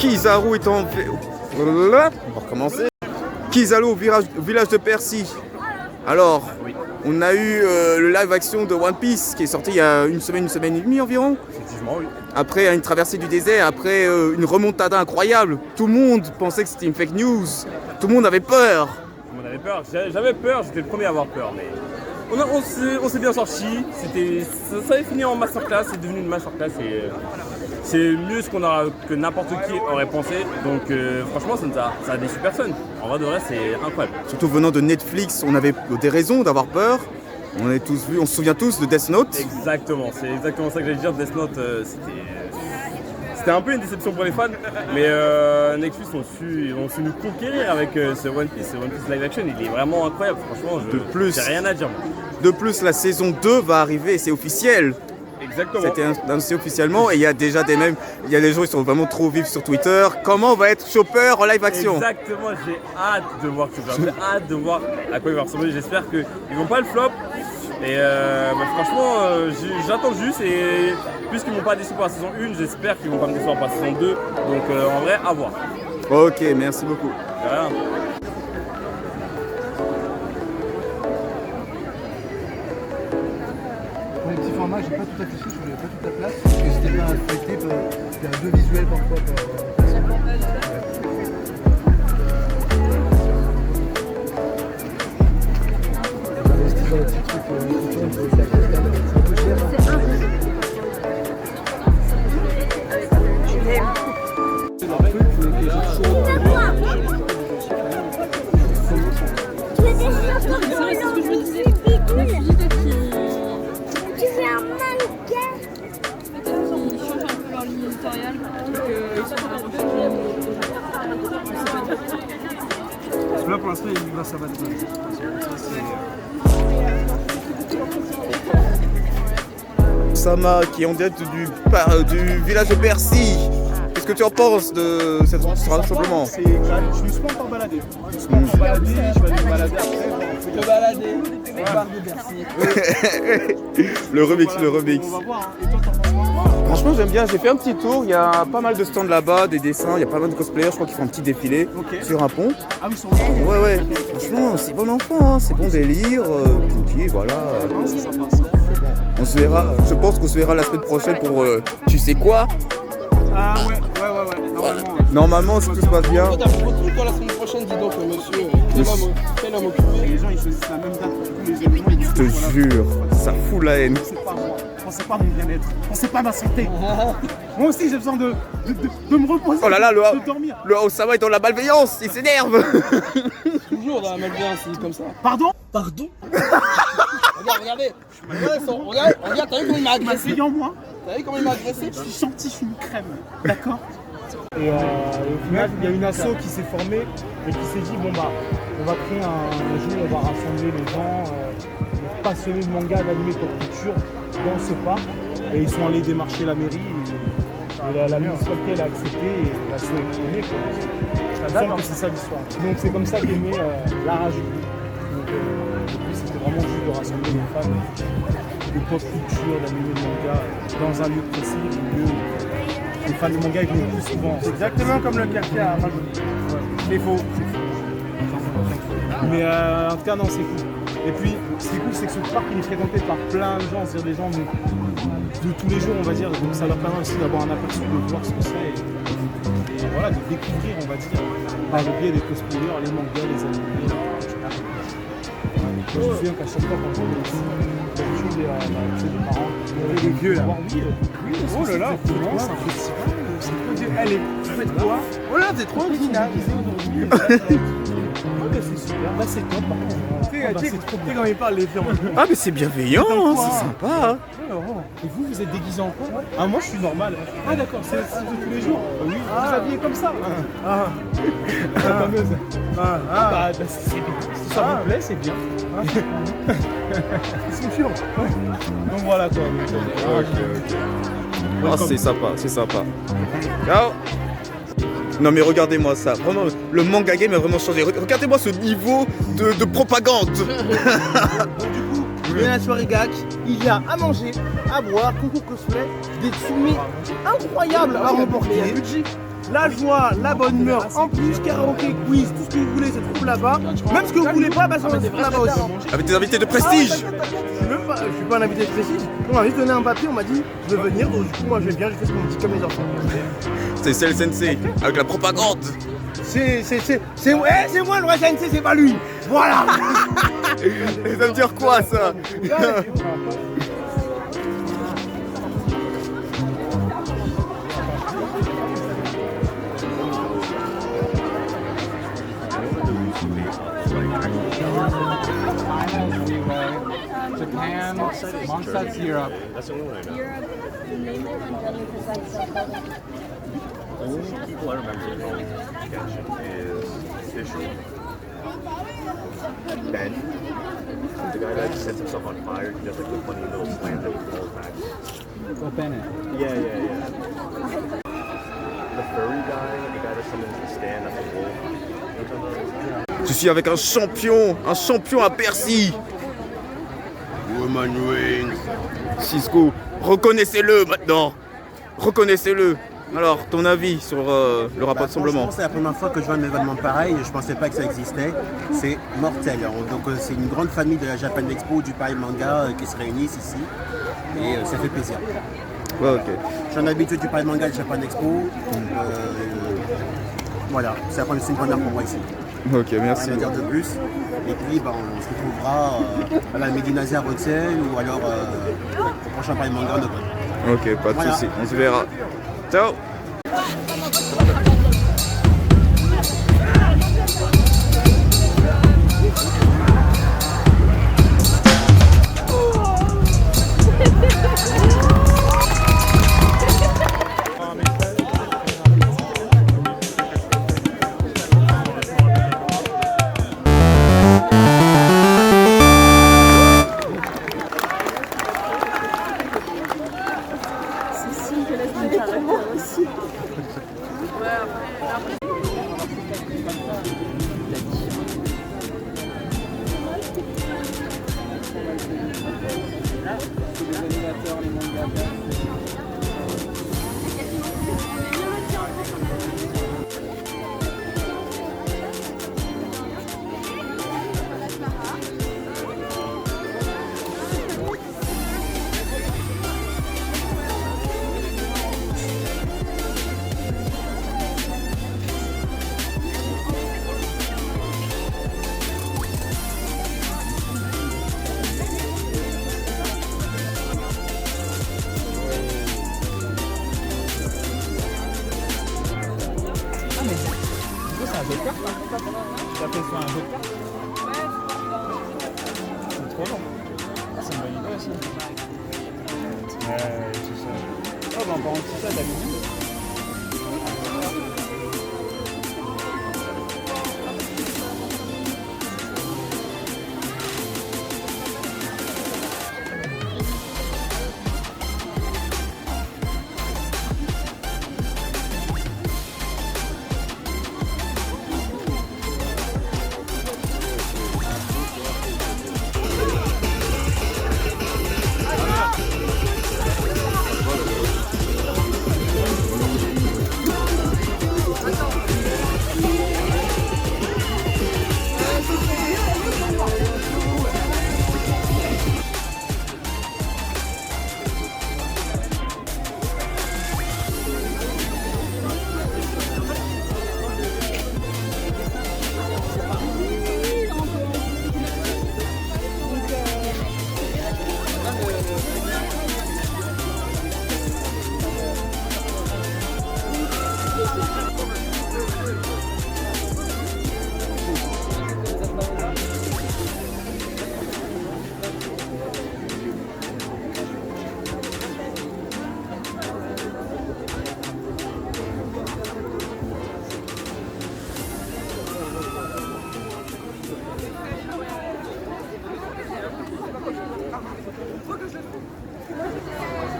Kizaru est en... On va recommencer. Kizaru au village de Percy. Alors, on a eu le live action de One Piece qui est sorti il y a une semaine et demie environ. Effectivement, oui. Après une traversée du désert, après une remontada incroyable. Tout le monde pensait que c'était une fake news. Tout le monde avait peur. Tout le monde avait peur. J'avais peur, j'étais le premier à avoir peur. Mais on s'est bien sorti. Ça avait fini en masterclass, c'est devenu une masterclass. Et c'est mieux que n'importe qui aurait pensé. Donc franchement, ça a déçu personne. En vrai de vrai, c'est incroyable. Surtout venant de Netflix, on avait des raisons d'avoir peur. On se souvient tous de Death Note. Exactement, c'est exactement ça que j'allais dire. Death Note, c'était un peu une déception pour les fans, mais Netflix ont su nous conquérir avec ce One Piece live action. Il est vraiment incroyable, franchement. J'ai rien à dire. De plus, la saison 2 va arriver, c'est officiel. Exactement. C'était annoncé officiellement et il y a déjà des gens qui sont vraiment trop vifs sur Twitter. Comment va être Chopper en live action? Exactement, j'ai hâte de voir Chopper. J'ai hâte de voir à quoi il va ressembler. J'espère qu'ils vont pas le flop. Et franchement, j'attends juste. Et puisqu'ils m'ont pas déçu pour la saison 1, j'espère qu'ils vont pas me décevoir pour la saison 2. Donc en vrai, à voir. Ok, merci beaucoup. Voilà. Mon petit format, j'ai pas tout affiché, je voulais pas toute la place, parce que c'était pas affecté, il y a deux visuels parfois par personne. On a investi dans le petit truc, on peut faire c'est un peu cher. C'est dans le truc que j'ai chaud. Là pour l'instant il va ça va Sama qui est en direct du village de Percy. Qu'est-ce que tu en penses de cette rassemblement? Je me suis pas encore baladé. Je me suis pas baladé, je vais aller me balader après. Faut te balader, bar de Bercy. Le remix. On va voir. Et toi t'en penses quoi? Franchement j'aime bien, j'ai fait un petit tour, il y a pas mal de stands là-bas, des dessins, il y a pas mal de cosplayers, je crois qu'ils font un petit défilé sur un pont. Ah oui, sur le pont. Ouais, franchement c'est bon enfant, hein. C'est bon délire, tranquille, voilà. C'est sympa. On se verra, je pense qu'on se verra la semaine prochaine pour tu sais quoi. Ah ouais, Normalement si tout se passe bien. T'as beaucoup de trucs pour la semaine prochaine, dis donc, monsieur. Quel homme occupé. Les gens ils choisissent la même date pour tous les événements. Je te jure, ça fout la haine. C'est pas moi, pensez pas à mon bien-être, pensez pas à ma santé. Moi aussi j'ai besoin de me reposer, Oh là là, de dormir. Le Osama est dans la malveillance, il s'énerve. Toujours dans la malveillance, c'est comme ça. Pardon? Regardez. Regarde, t'as vu comment il m'a agressé? M'asseyant moi, T'as vu comment il m'a agressé? je suis gentil, je suis une crème, d'accord? Et au final, il y a une asso qui s'est formée et qui s'est dit bon bah, on va créer un jeu, on va rassembler les gens passionnés de manga, d'anime et de pop culture dans ce parc. Et ils sont allés démarcher la mairie et la municipalité a accepté et l'asso est créée. Il me semble que c'est ça l'histoire. Donc c'est comme ça qu'est né la rage. Donc le but c'était vraiment juste de rassembler les fans de pop culture, d'anime et de manga dans un lieu précis, un lieu où les fans de manga ils viennent plus souvent. C'est exactement comme le café à Majoni. C'est faux. Mais en tout cas non, c'est cool. Et puis ce qui est cool c'est que ce parc il est fréquenté par plein de gens, c'est-à-dire des gens de tous les jours on va dire, donc ça leur permet aussi d'avoir un aperçu, de voir ce que c'est et voilà, de découvrir on va dire par le biais des cosplayers, les mangas, les animés, Je me souviens qu'à chaque fois quand on est ici, d'habitude les parents, les vieux là. Oui, oh là là, c'est un festival, c'est pas allez, vous faites quoi? Oh là, t'es trop original. C'est super, bah c'est top par contre. Tu sais quand il parle les films. Ah mais c'est bienveillant, hein, c'est sympa. Hein. Et vous êtes déguisé en quoi? Ah moi je suis normal. Ah d'accord, c'est de tous les jours. Oui, vous vous habillez comme ça. La fameuse. Bah si ça vous plaît, c'est bien. C'est sûr. Donc voilà quoi. Ah, c'est sympa, c'est sympa. Ciao. Non mais regardez-moi ça, vraiment, le manga game a vraiment changé. Regardez-moi ce niveau de propagande. Donc du coup, il y a la soirée GAC, il y a à manger, à boire, concours cosplay, des soumis incroyables à remporter. la joie, la bonne humeur, en plus karaoké, quiz, tout ce que vous voulez se trouve là-bas. Même ce que vous voulez pas, bah, ça se trouve là-bas aussi. Avec des invités de prestige. Je suis pas un invité de prestige. On m'a juste donné un papier, on m'a dit je veux venir, donc du coup moi je vais bien, je fais ce qu'on me dit comme les enfants. C'est Cell Sensei, avec la propagande. C'est moi le roi Sensei, c'est pas lui. Voilà. Et ça veut dire quoi ça? Japan, Mondstadt's Europe. Europe, mainly Evangelion because that's The only people I remember from Genshin is Fisher, Ben, the guy that sets himself on fire. He does like the funny little slam that he falls back. Well, Bennett. Yeah. The furry guy, the guy that summons the stand at the wolf. Je suis avec un champion à Percy. Woman Wings. Cisco, reconnaissez-le maintenant. Reconnaissez-le. Alors, ton avis sur le rapport de rassemblement? C'est la première fois que je vois un événement pareil, je pensais pas que ça existait. C'est mortel. Donc c'est une grande famille de la Japan Expo, du Paris Manga qui se réunissent ici. Et ça fait plaisir. Ouais, ok. Je suis un habitué du Paris Manga et du Japan Expo. Voilà, c'est une première pour moi ici. Ok, merci. Rien à dire de plus. Et puis on se retrouvera à la Médinazia à Bruxelles ou alors au prochain Paris Manga en octobre. Ok, pas de Voilà. soucis, on se verra. Ciao. c'est signe que la semaine s'arrête aussi. C'est un jeu de cartes, hein. Tu appelles ça un jeu de cartes? C'est trop long. Ah, c'est une bonne idée aussi. Ouais, c'est ça. Oh, bah, on va en petit ça d'habitude.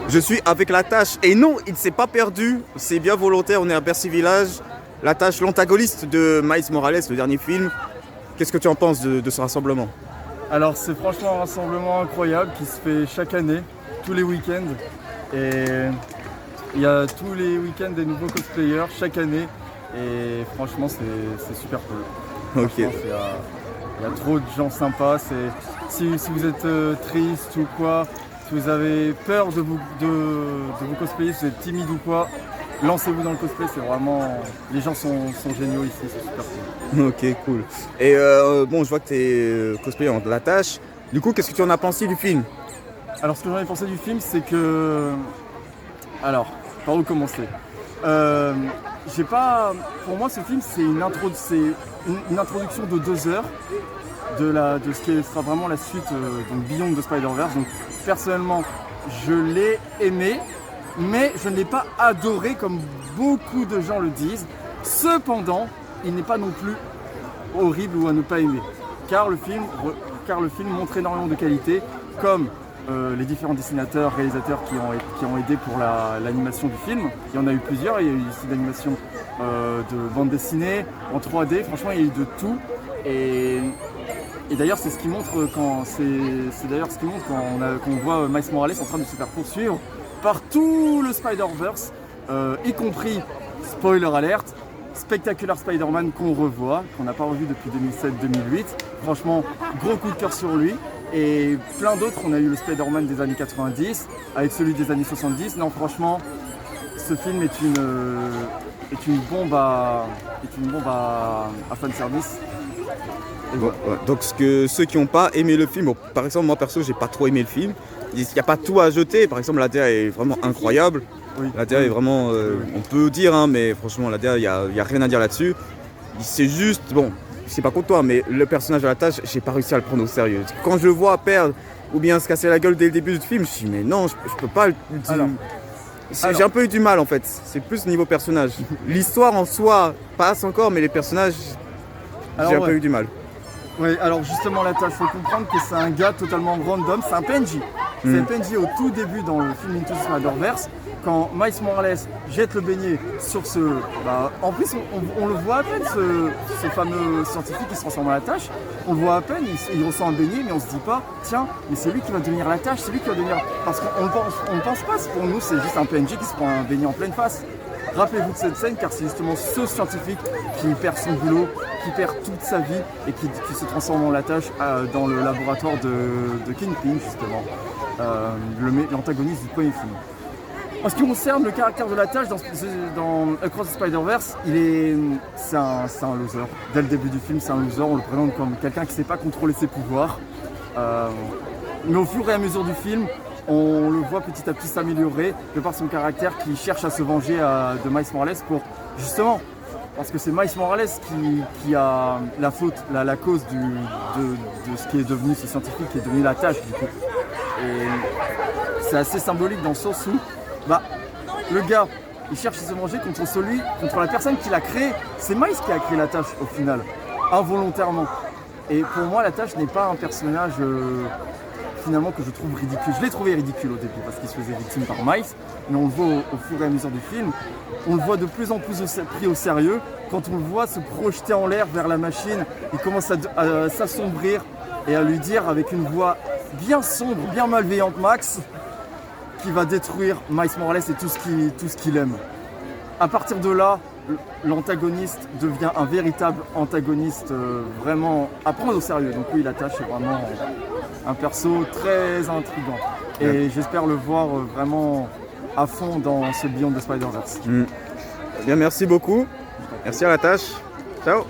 Je suis avec la tâche. Et non, il ne s'est pas perdu. C'est bien volontaire. On est à Percy Village. La tâche, l'antagoniste de Miles Morales, le dernier film. Qu'est-ce que tu en penses de ce rassemblement? Alors c'est franchement un rassemblement incroyable qui se fait chaque année, tous les week-ends. Et Il y a tous les week-ends des nouveaux cosplayers chaque année et franchement c'est super cool. Ok. Franchement, il y a trop de gens sympas. Si vous êtes triste ou quoi, si vous avez peur de vous cosplayer, si vous êtes timide ou quoi, lancez-vous dans le cosplay, c'est vraiment... Les gens sont géniaux ici, c'est super cool. Ok, cool. Et bon, je vois que tu es cosplayer en La Tâche. Du coup, qu'est-ce que tu en as pensé du film? Alors ce que j'en ai pensé du film, c'est que... Alors, par où commencer? Pour moi, ce film, c'est une introduction de 2 heures de ce qui sera vraiment la suite donc Beyond the Spider-Verse. Donc personnellement, je l'ai aimé, mais je ne l'ai pas adoré comme beaucoup de gens le disent. Cependant, il n'est pas non plus horrible ou à ne pas aimer, car le film montre énormément de qualité, comme les différents dessinateurs, réalisateurs qui ont aidé pour l'animation du film. Il y en a eu plusieurs, il y a eu ici d'animation de bande dessinée, en 3D, franchement il y a eu de tout. Et d'ailleurs c'est ce qui montre quand on voit Miles Morales en train de se faire poursuivre par tout le Spider-Verse, y compris, spoiler alert, Spectacular Spider-Man qu'on revoit, qu'on n'a pas revu depuis 2007-2008. Franchement, gros coup de cœur sur lui. Et plein d'autres, on a eu le Spider-Man des années 90, avec celui des années 70. Non, franchement, ce film est une bombe à fanservice. Et voilà. Ouais. Donc ceux qui n'ont pas aimé le film, bon, par exemple moi perso j'ai pas trop aimé le film. Il n'y a pas tout à jeter, par exemple la DA est vraiment incroyable. Oui. La DA est vraiment, on peut dire, hein, mais franchement la DA, il n'y a rien à dire là-dessus. C'est juste, bon, je sais pas contre toi, mais le personnage de La Tâche, j'ai pas réussi à le prendre au sérieux. Quand je le vois perdre ou bien se casser la gueule dès le début du film, je me dis mais non, je peux pas le dire. J'ai un peu eu du mal en fait, c'est plus niveau personnage. L'histoire en soi passe encore, mais les personnages, j'ai un peu eu du mal. Oui, alors justement La Tâche, il faut comprendre que c'est un gars totalement random, c'est un PNJ. C'est un PNJ au tout début dans le film Into the Spider-Verse, quand Miles Morales jette le beignet sur ce... en plus, on le voit à peine, ce fameux scientifique qui se transforme en La Tâche. On le voit à peine, il ressent un beignet, mais on se dit pas, tiens, mais c'est lui qui va devenir La Tâche, c'est lui qui va devenir... Parce qu'on ne pense pas, pour nous, c'est juste un PNJ qui se prend un beignet en pleine face. Rappelez-vous de cette scène, car c'est justement ce scientifique qui perd son boulot, qui perd toute sa vie et qui se transforme en La Tâche dans le laboratoire de Kingpin, justement, l'antagoniste du premier film. En ce qui concerne le caractère de La Tâche dans Across the Spider-Verse, c'est un loser. Dès le début du film, c'est un loser. On le présente comme quelqu'un qui ne sait pas contrôler ses pouvoirs. Mais au fur et à mesure du film, on le voit petit à petit s'améliorer de par son caractère qui cherche à se venger de Miles Morales pour justement, parce que c'est Miles Morales qui a la faute, la cause de ce qui est devenu ce scientifique qui est devenu La Tâche du coup. Et c'est assez symbolique dans le sens où le gars il cherche à se venger contre la personne qui l'a créé. C'est Miles qui a créé La Tâche au final, involontairement. Et pour moi La Tâche n'est pas un personnage finalement que je trouve ridicule. Je l'ai trouvé ridicule au début parce qu'il se faisait victime par Miles, mais on le voit au fur et à mesure du film, on le voit de plus en plus pris au sérieux. Quand on le voit se projeter en l'air vers la machine, il commence à s'assombrir et à lui dire avec une voix bien sombre, bien malveillante Max, qui va détruire Miles Morales et tout ce qu'il aime. À partir de là, l'antagoniste devient un véritable antagoniste vraiment à prendre au sérieux. Donc oui, La Tâche est vraiment un perso très intriguant. Et j'espère le voir vraiment à fond dans ce Beyond the Spider-Verse. Bien, merci beaucoup. Merci à La Tâche. Ciao.